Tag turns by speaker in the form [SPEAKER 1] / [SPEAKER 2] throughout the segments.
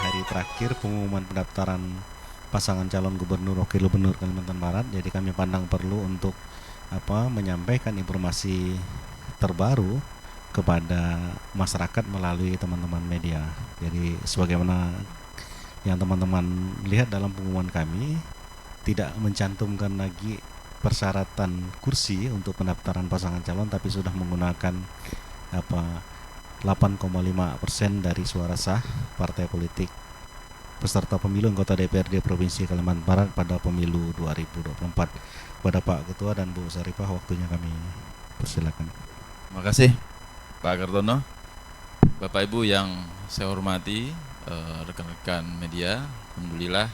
[SPEAKER 1] hari terakhir pengumuman pendaftaran pasangan calon gubernur wakil gubernur Kalimantan Barat. Jadi kami pandang perlu untuk menyampaikan informasi terbaru kepada masyarakat melalui teman-teman media. Jadi sebagaimana yang teman-teman lihat dalam pengumuman kami, tidak mencantumkan lagi persyaratan kursi untuk pendaftaran pasangan calon, tapi sudah menggunakan 8,5% dari suara sah partai politik peserta pemilu anggota DPRD Provinsi Kalimantan Barat pada pemilu 2024. Pada Pak Ketua dan Bu Saripah, waktunya kami persilakan.
[SPEAKER 2] Terima kasih Pak Kartono. Bapak Ibu yang saya hormati, rekan-rekan media, alhamdulillah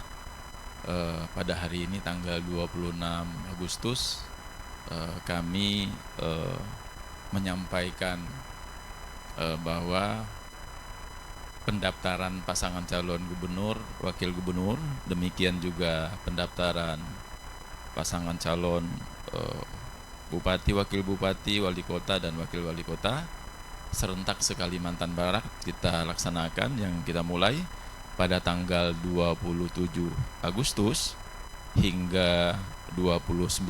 [SPEAKER 2] pada hari ini tanggal 26 Agustus kami menyampaikan bahwa pendaftaran pasangan calon gubernur, wakil gubernur, demikian juga pendaftaran pasangan calon bupati, wakil bupati, wali kota, dan wakil wali kota serentak se-Kalimantan Barat kita laksanakan, yang kita mulai pada tanggal 27 Agustus hingga 29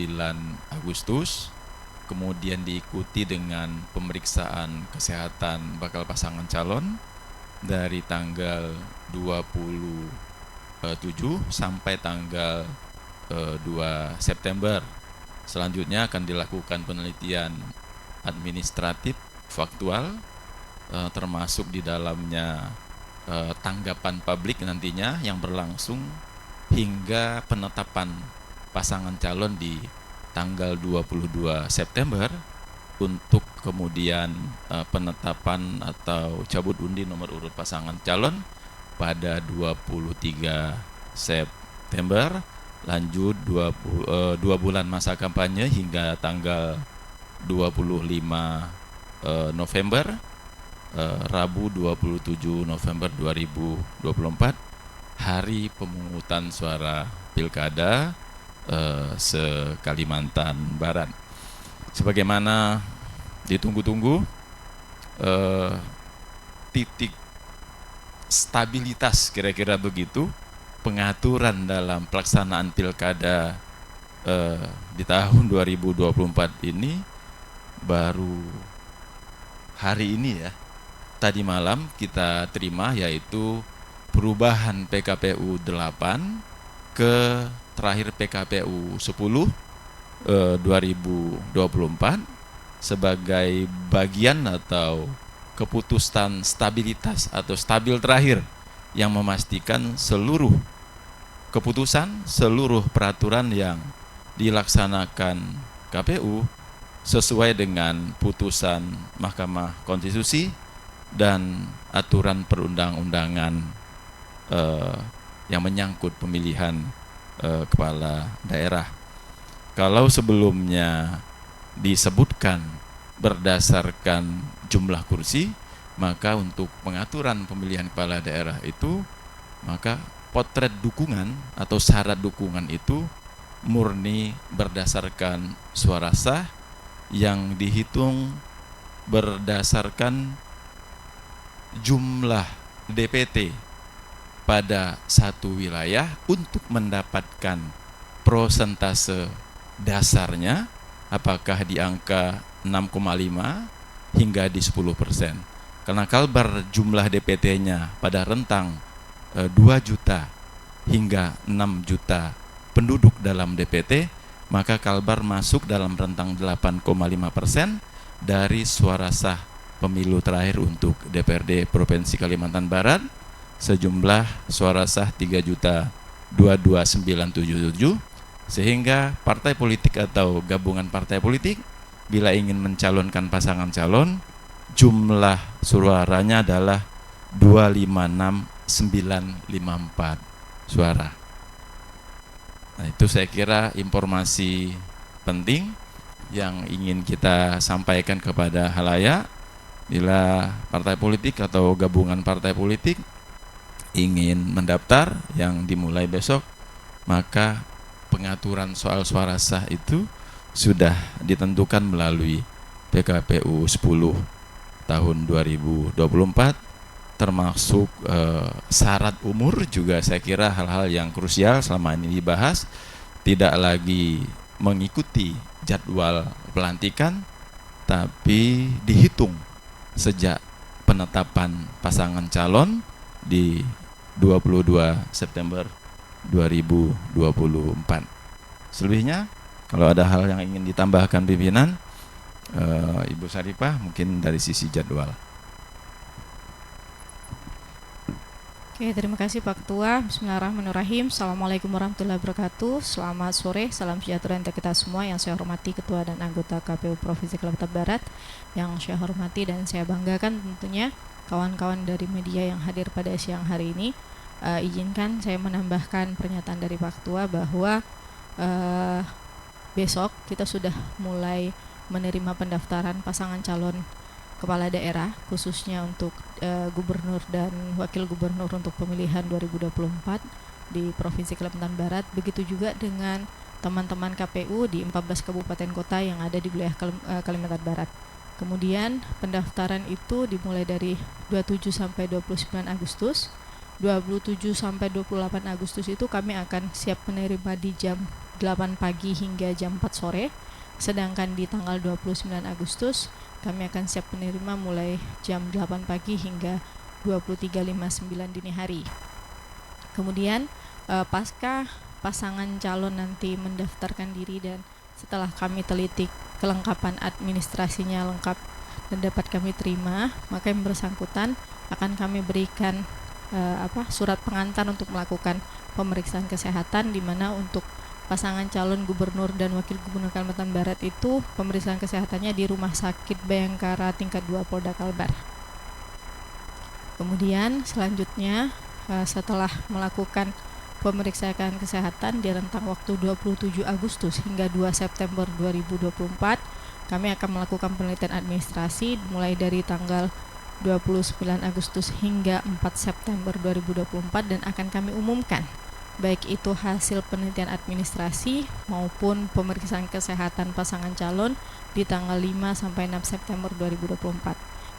[SPEAKER 2] Agustus, kemudian diikuti dengan pemeriksaan kesehatan bakal pasangan calon dari tanggal 27 sampai tanggal 2 September. Selanjutnya akan dilakukan penelitian administratif faktual, termasuk di dalamnya tanggapan publik nantinya yang berlangsung hingga penetapan pasangan calon di tanggal 22 September untuk kemudian penetapan atau cabut undi nomor urut pasangan calon pada 23 September, lanjut 2 bulan masa kampanye hingga tanggal 25 November, Rabu 27 November 2024, hari pemungutan suara pilkada se-Kalimantan Barat. Sebagaimana ditunggu-tunggu, titik stabilitas kira-kira begitu pengaturan dalam pelaksanaan pilkada di tahun 2024 ini baru hari ini ya. Tadi malam kita terima, yaitu perubahan PKPU 8 ke terakhir PKPU 10 2024 sebagai bagian atau keputusan stabilitas atau stabil terakhir yang memastikan seluruh keputusan, seluruh peraturan yang dilaksanakan KPU sesuai dengan putusan Mahkamah Konstitusi dan aturan perundang-undangan yang menyangkut pemilihan kepala daerah. Kalau sebelumnya disebutkan berdasarkan jumlah kursi, maka untuk pengaturan pemilihan kepala daerah itu, maka potret dukungan atau syarat dukungan itu murni berdasarkan suara sah yang dihitung berdasarkan jumlah DPT pada satu wilayah untuk mendapatkan prosentase dasarnya, apakah di angka 6,5 hingga di 10%. Karena kalbar jumlah DPT-nya pada rentang 2 juta hingga 6 juta penduduk dalam DPT, maka kalbar masuk dalam rentang 8,5% dari suara sah pemilu terakhir untuk DPRD Provinsi Kalimantan Barat, sejumlah suara sah 3.022.977, sehingga partai politik atau gabungan partai politik bila ingin mencalonkan pasangan calon, jumlah suaranya adalah 256.954 suara. Nah, itu saya kira informasi penting yang ingin kita sampaikan kepada halayak. Bila partai politik atau gabungan partai politik ingin mendaftar yang dimulai besok, maka pengaturan soal suara sah itu sudah ditentukan melalui PKPU 10 tahun 2024 termasuk syarat umur juga saya kira hal-hal yang krusial selama ini dibahas, tidak lagi mengikuti jadwal pelantikan tapi dihitung sejak penetapan pasangan calon di 22 September 2024. Selebihnya kalau ada hal yang ingin ditambahkan pimpinan, Ibu Saripah mungkin dari sisi jadwal.
[SPEAKER 3] Oke, terima kasih Pak Ketua. Bismillahirrahmanirrahim. Assalamualaikum warahmatullahi wabarakatuh. Selamat sore, salam sejahtera untuk kita semua. Yang saya hormati Ketua dan anggota KPU Provinsi Kalimantan Barat, yang saya hormati dan saya banggakan tentunya kawan-kawan dari media yang hadir pada siang hari ini. Izinkan saya menambahkan pernyataan dari Pak Ketua bahwa besok kita sudah mulai menerima pendaftaran pasangan calon kepala daerah, khususnya untuk gubernur dan wakil gubernur untuk pemilihan 2024 di Provinsi Kalimantan Barat. Begitu juga dengan teman-teman KPU di 14 kabupaten kota yang ada di wilayah Kalimantan Barat. Kemudian pendaftaran itu dimulai dari 27 sampai 29 Agustus. 27 sampai 28 Agustus itu kami akan siap menerima di jam 8 pagi hingga jam 4 sore. Sedangkan di tanggal 29 Agustus kami akan siap menerima mulai jam 8 pagi hingga 23.59 dini hari. Kemudian pasca pasangan calon nanti mendaftarkan diri dan setelah kami teliti kelengkapan administrasinya lengkap dan dapat kami terima, maka yang bersangkutan akan kami berikan surat pengantar untuk melakukan pemeriksaan kesehatan, di mana untuk pasangan calon gubernur dan wakil gubernur Kalimantan Barat itu pemeriksaan kesehatannya di Rumah Sakit Bayangkara tingkat 2 Polda Kalbar. Kemudian selanjutnya setelah melakukan pemeriksaan kesehatan di rentang waktu 27 Agustus hingga 2 September 2024, kami akan melakukan penelitian administrasi mulai dari tanggal 29 Agustus hingga 4 September 2024 dan akan kami umumkan baik itu hasil penelitian administrasi maupun pemeriksaan kesehatan pasangan calon di tanggal 5 sampai 6 September 2024.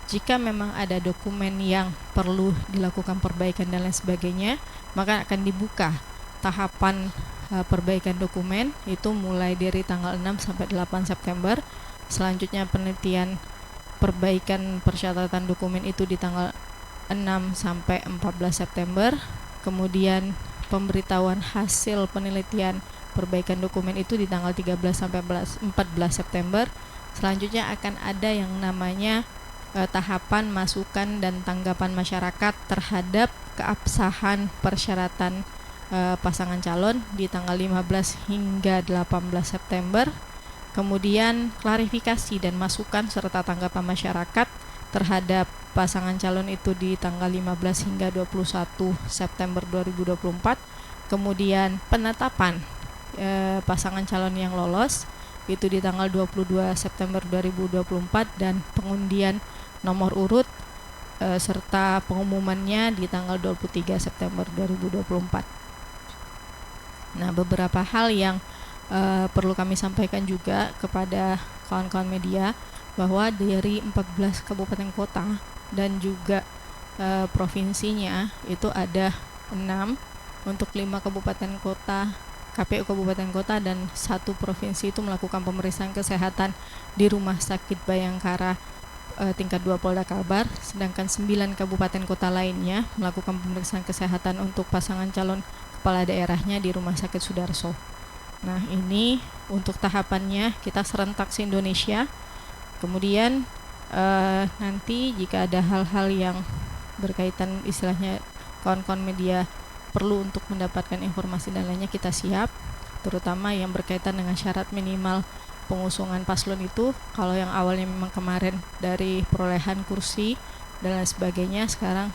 [SPEAKER 3] Jika memang ada dokumen yang perlu dilakukan perbaikan dan lain sebagainya, maka akan dibuka tahapan perbaikan dokumen itu mulai dari tanggal 6 sampai 8 September. Selanjutnya penelitian perbaikan persyaratan dokumen itu di tanggal 6 sampai 14 September. Kemudian pemberitahuan hasil penelitian perbaikan dokumen itu di tanggal 13 sampai 14 September. Selanjutnya akan ada yang namanya tahapan masukan dan tanggapan masyarakat terhadap keabsahan persyaratan pasangan calon di tanggal 15 hingga 18 September. Kemudian klarifikasi dan masukan serta tanggapan masyarakat terhadap pasangan calon itu di tanggal 15 hingga 21 September 2024. Kemudian penetapan pasangan calon yang lolos itu di tanggal 22 September 2024 dan pengundian nomor urut serta pengumumannya di tanggal 23 September 2024. Nah, beberapa hal yang perlu kami sampaikan juga kepada kawan-kawan media bahwa dari 14 kabupaten kota dan juga provinsinya itu ada 6 untuk 5 kabupaten kota, KPU kabupaten kota dan 1 provinsi itu melakukan pemeriksaan kesehatan di Rumah Sakit Bayangkara tingkat 2 Polda Kalbar, sedangkan 9 kabupaten kota lainnya melakukan pemeriksaan kesehatan untuk pasangan calon kepala daerahnya di Rumah Sakit Sudarso. Nah, ini untuk tahapannya kita serentak se-Indonesia. Kemudian nanti jika ada hal-hal yang berkaitan istilahnya kawan-kawan media perlu untuk mendapatkan informasi dan lainnya, kita siap, terutama yang berkaitan dengan syarat minimal pengusungan paslon itu. Kalau yang awalnya memang kemarin dari perolehan kursi dan lain sebagainya, sekarang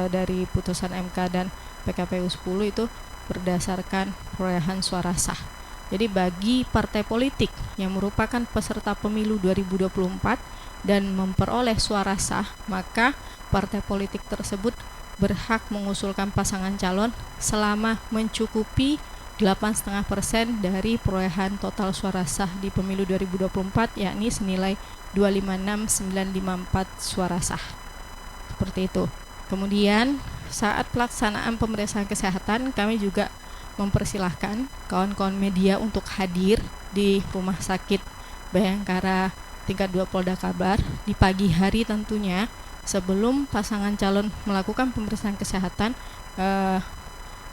[SPEAKER 3] dari putusan MK dan PKPU 10 itu berdasarkan perolehan suara sah. Jadi bagi partai politik yang merupakan peserta pemilu 2024 dan memperoleh suara sah, maka partai politik tersebut berhak mengusulkan pasangan calon selama mencukupi 8,5% dari perolehan total suara sah di pemilu 2024, yakni senilai 256.954 suara sah. Seperti itu. Kemudian saat pelaksanaan pemeriksaan kesehatan kami juga mempersilahkan kawan-kawan media untuk hadir di Rumah Sakit Bayangkara tingkat 2 Polda Kalbar di pagi hari tentunya sebelum pasangan calon melakukan pemeriksaan kesehatan.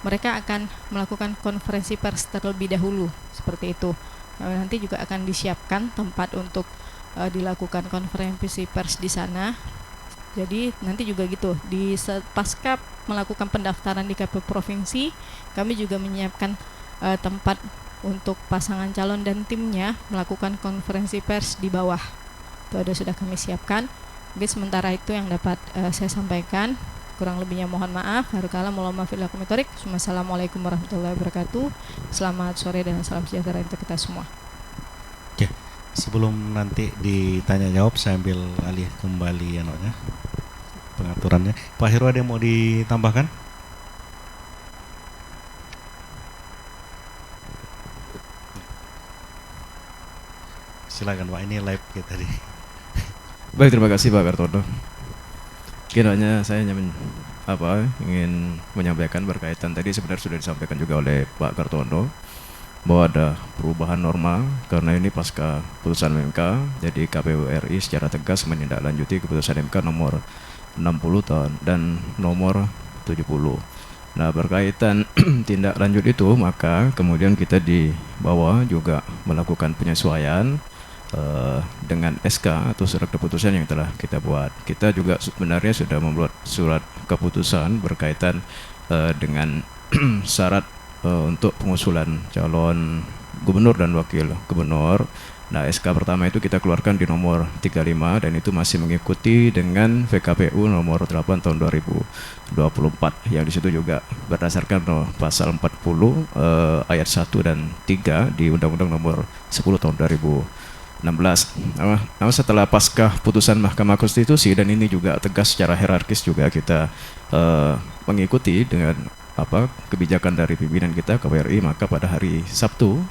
[SPEAKER 3] Mereka akan melakukan konferensi pers terlebih dahulu seperti itu. Nanti juga akan disiapkan tempat untuk dilakukan konferensi pers di sana. Jadi nanti juga gitu di pasca melakukan pendaftaran di KPU provinsi, kami juga menyiapkan tempat untuk pasangan calon dan timnya melakukan konferensi pers di bawah. Itu sudah kami siapkan. Mungkin sementara itu yang dapat saya sampaikan. Kurang lebihnya mohon maaf. Wassalamualaikum warahmatullahi wabarakatuh. Selamat sore dan salam sejahtera untuk kita semua.
[SPEAKER 1] Oke, sebelum nanti ditanya jawab saya ambil alih kembali pengaturannya. Pak Heru, ada yang mau ditambahkan? Silakan Pak, ini live kita tadi.
[SPEAKER 4] Baik, terima kasih Pak Kartono. Kiranya saya ingin menyampaikan berkaitan tadi sebenarnya sudah disampaikan juga oleh Pak Kartono bahwa ada perubahan norma karena ini pasca putusan MK. Jadi KPU RI secara tegas menindaklanjuti keputusan MK nomor 60 tahun dan nomor 70. Nah, berkaitan tindak lanjut itu maka kemudian kita di bawah juga melakukan penyesuaian dengan SK atau surat keputusan yang telah kita buat. Kita juga sebenarnya sudah membuat surat keputusan berkaitan dengan syarat untuk pengusulan calon gubernur dan wakil gubernur. Nah, SK pertama itu kita keluarkan di nomor 35 dan itu masih mengikuti dengan VKPU nomor 8 tahun 2024 yang di situ juga berdasarkan pasal 40 ayat 1 dan 3 di Undang-Undang nomor 10 tahun 2016. Nah, setelah pasca putusan Mahkamah Konstitusi dan ini juga tegas secara hierarkis juga kita mengikuti dengan kebijakan dari pimpinan kita KPRI, maka pada hari Sabtu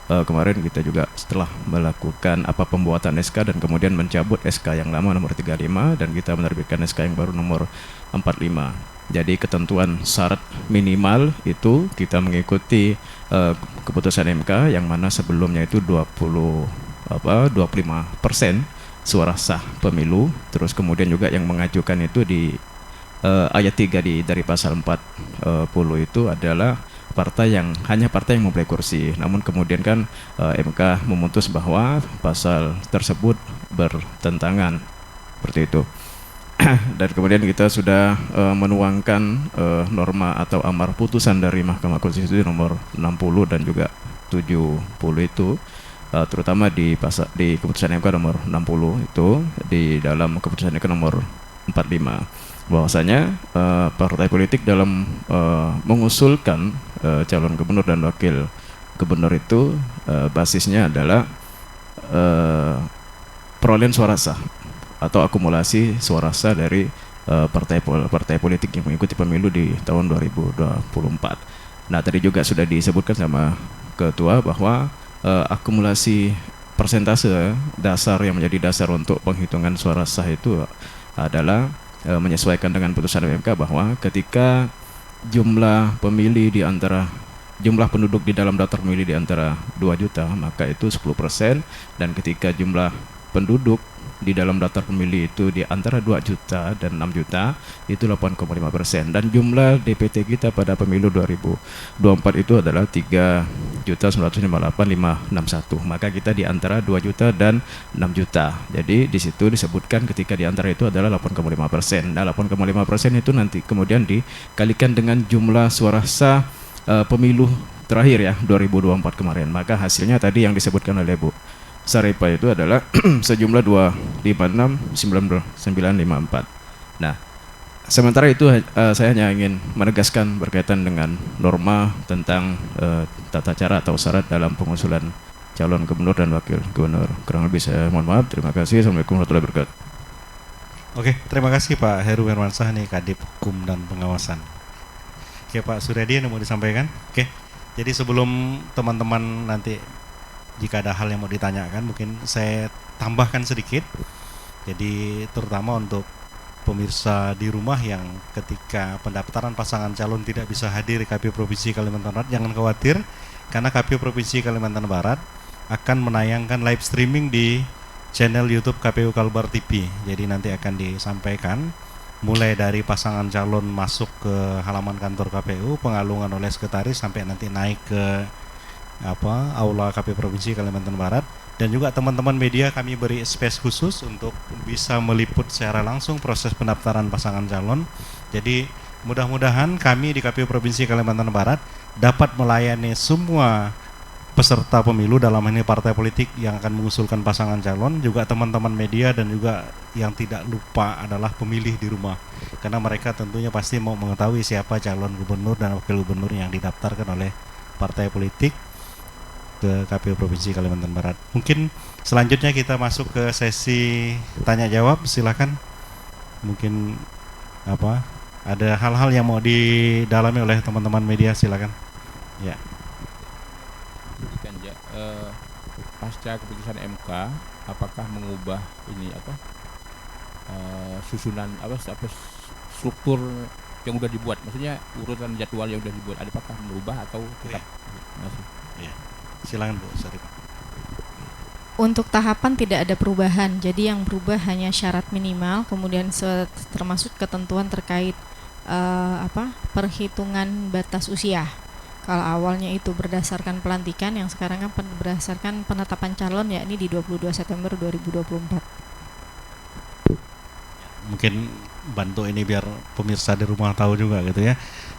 [SPEAKER 4] kemarin kita juga setelah melakukan pembuatan SK dan kemudian mencabut SK yang lama nomor 35 dan kita menerbitkan SK yang baru nomor 45. Jadi ketentuan syarat minimal itu kita mengikuti keputusan MK yang mana sebelumnya itu 25% suara sah pemilu. Terus kemudian juga yang mengajukan itu di ayat 3 dari pasal 40 itu adalah hanya partai yang mempunyai kursi. Namun kemudian kan MK memutus bahwa pasal tersebut bertentangan seperti itu. Dan kemudian kita sudah menuangkan norma atau amar putusan dari Mahkamah Konstitusi nomor 60 dan juga 70 itu terutama di keputusan MK nomor 60 itu di dalam keputusan MK nomor 45 bahwasanya partai politik dalam mengusulkan calon gubernur dan wakil gubernur itu basisnya adalah perolehan suara sah atau akumulasi suara sah dari partai politik yang mengikuti pemilu di tahun 2024. Nah, tadi juga sudah disebutkan sama ketua bahwa akumulasi persentase dasar yang menjadi dasar untuk penghitungan suara sah itu adalah menyesuaikan dengan putusan MK bahwa ketika jumlah pemilih di antara jumlah penduduk di dalam daftar pemilih di antara 2 juta maka itu 10%, dan ketika jumlah penduduk di dalam daftar pemilih itu di antara 2 juta dan 6 juta itu 8,5%, dan jumlah DPT kita pada pemilu 2024 itu adalah 3.958.561, maka kita di antara 2 juta dan 6 juta. Jadi di situ disebutkan ketika di antara itu adalah 8,5%. Nah, 8,5% itu nanti kemudian dikalikan dengan jumlah suara sah pemilu terakhir ya 2024 kemarin, maka hasilnya tadi yang disebutkan oleh Bu Sarepa itu adalah sejumlah 256.954. Nah, sementara itu saya hanya ingin menegaskan berkaitan dengan norma tentang tata cara atau syarat dalam pengusulan calon gubernur dan wakil gubernur. Kurang lebih saya mohon maaf. Terima kasih. Assalamualaikum warahmatullahi wabarakatuh.
[SPEAKER 1] Oke, terima kasih Pak Heru Hermansyah nih, Kadip Hukum dan Pengawasan. Oke, Pak Suryadi yang mau disampaikan. Oke, jadi sebelum teman-teman nanti jika ada hal yang mau ditanyakan, mungkin saya tambahkan sedikit. Jadi terutama untuk pemirsa di rumah yang ketika pendaftaran pasangan calon tidak bisa hadir di KPU Provinsi Kalimantan Barat, jangan khawatir karena KPU Provinsi Kalimantan Barat akan menayangkan live streaming di channel YouTube KPU Kalbar TV. Jadi nanti akan disampaikan mulai dari pasangan calon masuk ke halaman kantor KPU, pengalungan oleh sekretaris sampai nanti naik ke aula KPU Provinsi Kalimantan Barat. Dan juga teman-teman media kami beri space khusus untuk bisa meliput secara langsung proses pendaftaran pasangan calon. Jadi mudah-mudahan kami di KPU Provinsi Kalimantan Barat dapat melayani semua peserta pemilu, dalam ini partai politik yang akan mengusulkan pasangan calon, juga teman-teman media, dan juga yang tidak lupa adalah pemilih di rumah, karena mereka tentunya pasti mau mengetahui siapa calon gubernur dan wakil gubernur yang didaftarkan oleh partai politik ke KPU Provinsi Kalimantan Barat. Mungkin selanjutnya kita masuk ke sesi tanya jawab, silakan. Mungkin ada hal-hal yang mau didalami oleh teman-teman media, silakan. Ya.
[SPEAKER 5] Pasca keputusan MK, apakah mengubah ini susunan struktur yang udah dibuat, maksudnya urutan jadwal yang udah dibuat, apakah merubah atau tetap masih?
[SPEAKER 1] Ya. Silakan Bu Sarip.
[SPEAKER 3] Untuk tahapan tidak ada perubahan, jadi yang berubah hanya syarat minimal, kemudian termasuk ketentuan terkait perhitungan batas usia. Kalau awalnya itu berdasarkan pelantikan, yang sekarang kan berdasarkan penetapan calon, yakni di 22 September 2024.
[SPEAKER 1] Mungkin bantu ini biar pemirsa di rumah tahu juga gitu ya.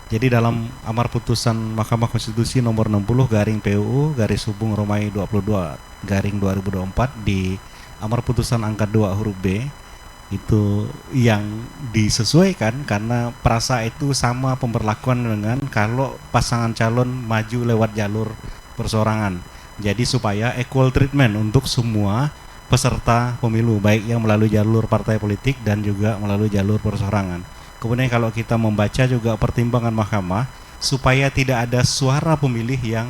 [SPEAKER 1] Jadi dalam amar putusan Mahkamah Konstitusi nomor 60/PUU/Romawi 22/2024 di amar putusan angka 2 huruf B itu yang disesuaikan karena perasa itu sama pemberlakuan dengan kalau pasangan calon maju lewat jalur perseorangan. Jadi supaya equal treatment untuk semua peserta pemilu, baik yang melalui jalur partai politik dan juga melalui jalur perseorangan. Kemudian kalau kita membaca juga pertimbangan mahkamah supaya tidak ada suara pemilih yang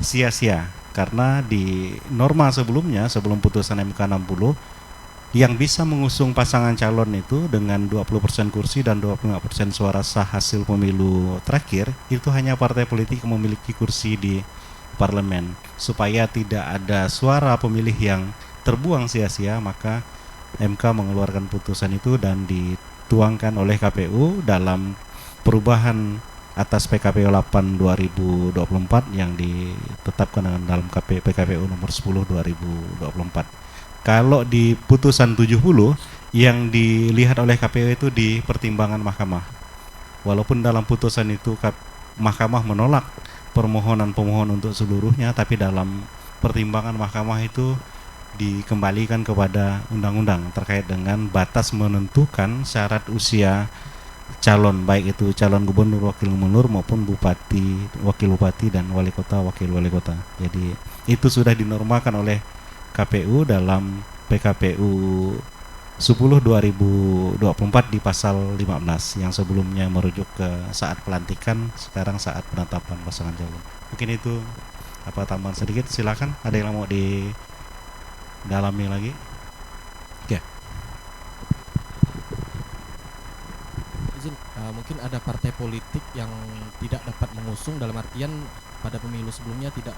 [SPEAKER 1] sia-sia, karena di norma sebelumnya, sebelum putusan MK 60, yang bisa mengusung pasangan calon itu dengan 20% kursi dan 25% suara sah hasil pemilu terakhir, itu hanya partai politik yang memiliki kursi di parlemen. Supaya tidak ada suara pemilih yang terbuang sia-sia, maka MK mengeluarkan putusan itu dan dituangkan oleh KPU dalam perubahan atas PKPU 8 2024 yang ditetapkan dengan dalam PKPU nomor 10 2024. Kalau di putusan 70 yang dilihat oleh KPU itu di pertimbangan mahkamah. Walaupun dalam putusan itu mahkamah menolak permohonan pemohon untuk seluruhnya, tapi dalam pertimbangan mahkamah itu dikembalikan kepada undang-undang terkait dengan batas menentukan syarat usia calon, baik itu calon gubernur, wakil gubernur maupun bupati, wakil bupati, dan wali kota, wakil wali kota. Jadi itu sudah dinormakan oleh KPU dalam PKPU 10 2024 di pasal 15 yang sebelumnya merujuk ke saat pelantikan, sekarang saat penetapan pasangan calon. Mungkin itu tambahan sedikit, silakan. Ada yang mau didalami lagi? Ya.
[SPEAKER 6] Izin, mungkin ada partai politik yang tidak dapat mengusung, dalam artian pada pemilu sebelumnya tidak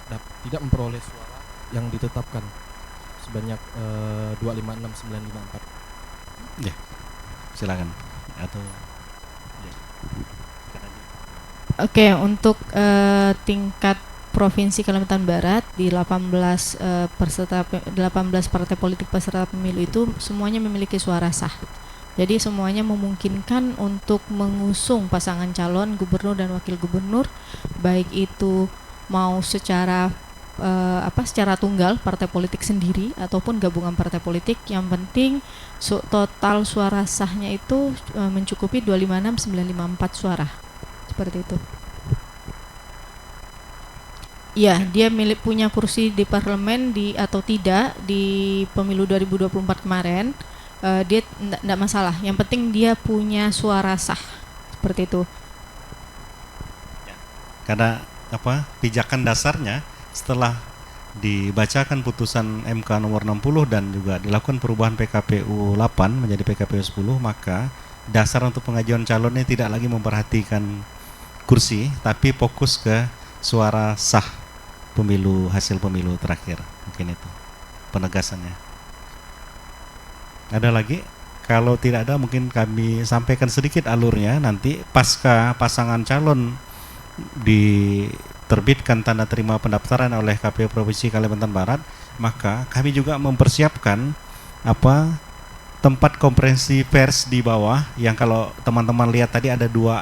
[SPEAKER 6] memperoleh suara yang ditetapkan sebanyak 256954.
[SPEAKER 1] Ya, silakan. Atau ya.
[SPEAKER 3] Oke, untuk tingkat Provinsi Kalimantan Barat di 18 partai politik peserta pemilu itu semuanya memiliki suara sah. Jadi semuanya memungkinkan untuk mengusung pasangan calon gubernur dan wakil gubernur, baik itu mau secara tunggal partai politik sendiri ataupun gabungan partai politik. Yang penting total suara sahnya itu mencukupi 256954 suara. Seperti itu. Ya, dia punya kursi di parlemen atau tidak di pemilu 2024 kemarin, dia tidak masalah. Yang penting dia punya suara sah. Seperti itu.
[SPEAKER 1] Karena pijakan dasarnya setelah dibacakan putusan MK nomor 60 dan juga dilakukan perubahan PKPU 8 menjadi PKPU 10, maka dasar untuk pengajuan calonnya tidak lagi memperhatikan kursi, tapi fokus ke suara sah pemilu, hasil pemilu terakhir. Mungkin itu penegasannya. Ada lagi? Kalau tidak ada, mungkin kami sampaikan sedikit alurnya. Nanti pasca pasangan calon diterbitkan tanda terima pendaftaran oleh KPU Provinsi Kalimantan Barat, maka kami juga mempersiapkan tempat konferensi pers di bawah, yang kalau teman-teman lihat tadi ada 2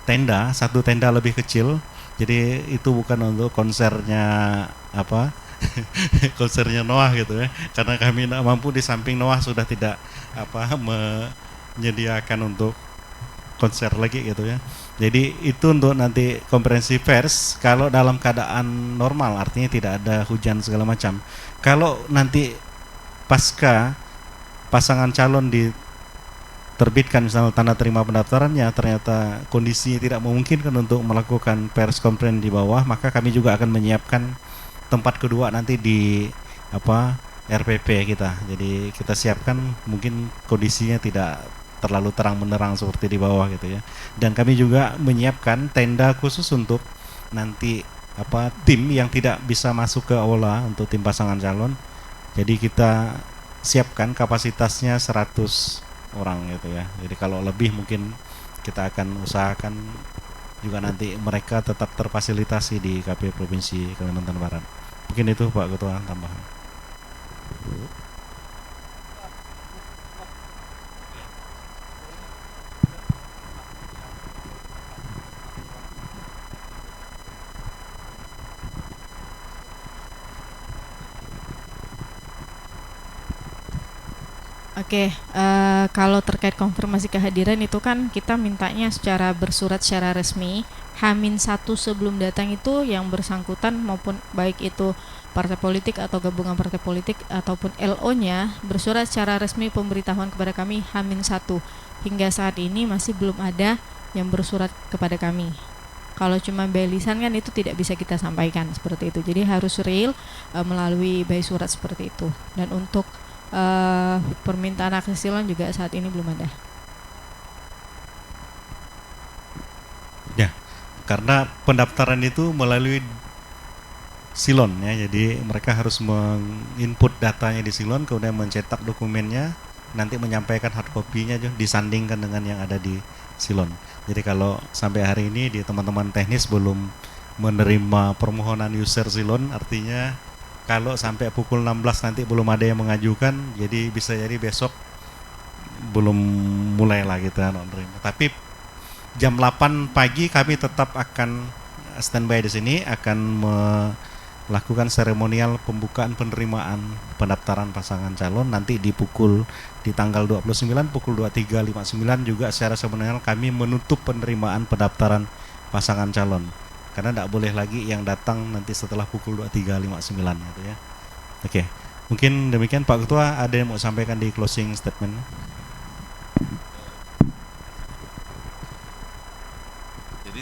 [SPEAKER 1] tenda, satu tenda lebih kecil. Jadi itu bukan untuk konsernya konsernya Noah gitu ya, karena kami tidak mampu, di samping Noah sudah tidak menyediakan untuk konser lagi gitu ya. Jadi itu untuk nanti konferensi pers kalau dalam keadaan normal, artinya tidak ada hujan segala macam. Kalau nanti pasca pasangan calon diterbitkan misalnya tanda terima pendaftarannya, ternyata kondisinya tidak memungkinkan untuk melakukan pers conference di bawah, maka kami juga akan menyiapkan tempat kedua nanti di RPP kita. Jadi kita siapkan, mungkin kondisinya tidak terlalu terang benderang seperti di bawah gitu ya. Dan kami juga menyiapkan tenda khusus untuk nanti tim yang tidak bisa masuk ke aula untuk tim pasangan calon. Jadi kita siapkan kapasitasnya 100 orang gitu ya. Jadi kalau lebih mungkin kita akan usahakan juga nanti mereka tetap terfasilitasi di KPU Provinsi Kalimantan Barat. Mungkin itu Pak Ketua tambahan.
[SPEAKER 3] Oke, kalau terkait konfirmasi kehadiran itu kan kita mintanya secara bersurat secara resmi H-1 sebelum datang itu yang bersangkutan, maupun baik itu partai politik atau gabungan partai politik ataupun LO-nya, bersurat secara resmi pemberitahuan kepada kami H-1. Hingga saat ini masih belum ada yang bersurat kepada kami. Kalau cuma by lisan kan itu tidak bisa kita sampaikan seperti itu. Jadi harus real melalui by surat seperti itu. Dan untuk permintaan akses silon juga saat ini belum ada.
[SPEAKER 1] Ya, karena pendaftaran itu melalui silon ya, jadi mereka harus menginput datanya di silon, kemudian mencetak dokumennya, nanti menyampaikan hard copy-nya disandingkan dengan yang ada di silon. Jadi kalau sampai hari ini di teman-teman teknis belum menerima permohonan user silon, artinya kalau sampai pukul 16 nanti belum ada yang mengajukan, jadi bisa jadi besok belum mulai lah kita menerima. Tapi jam 8 pagi kami tetap akan standby di sini, akan melakukan seremonial pembukaan penerimaan pendaftaran pasangan calon. Nanti di tanggal 29 pukul 23.59 juga secara seremonial kami menutup penerimaan pendaftaran pasangan calon. Karena tidak boleh lagi yang datang nanti setelah pukul 23.59 gitu ya. Oke, mungkin demikian Pak Ketua. Ada yang mau sampaikan di closing statement?
[SPEAKER 2] Jadi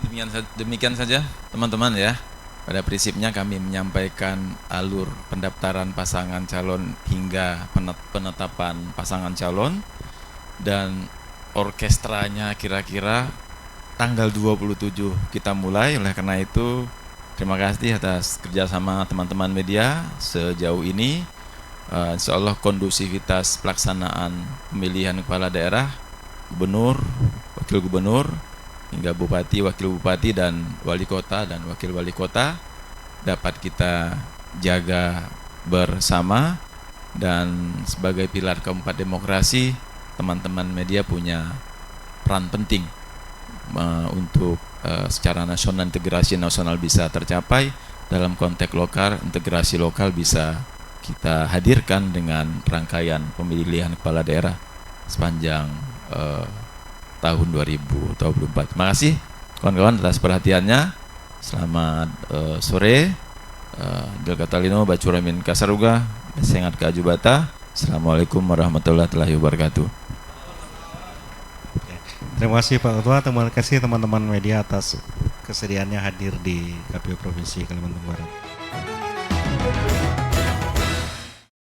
[SPEAKER 2] demikian saja teman-teman ya. Pada prinsipnya kami menyampaikan alur pendaftaran pasangan calon hingga penetapan pasangan calon, dan orkestranya kira-kira tanggal 27 kita mulai. Oleh karena itu terima kasih atas kerjasama teman-teman media sejauh ini. Insya Allah kondusivitas pelaksanaan pemilihan kepala daerah, gubernur, wakil gubernur, hingga bupati, wakil bupati, dan wali kota dan wakil wali kota dapat kita jaga bersama. Dan sebagai pilar keempat demokrasi, teman-teman media punya peran penting untuk secara nasional, integrasi nasional bisa tercapai. Dalam konteks lokal, integrasi lokal bisa kita hadirkan dengan rangkaian pemilihan kepala daerah sepanjang tahun 2024. Terima kasih kawan-kawan atas perhatiannya. Selamat sore. Delka Talino Bacuramin Kasaruga Sengat Kajubata. Assalamualaikum warahmatullahi wabarakatuh.
[SPEAKER 1] Terima kasih Pak Ketua, terima kasih teman-teman media atas kesediaannya hadir di KPU Provinsi Kalimantan Barat.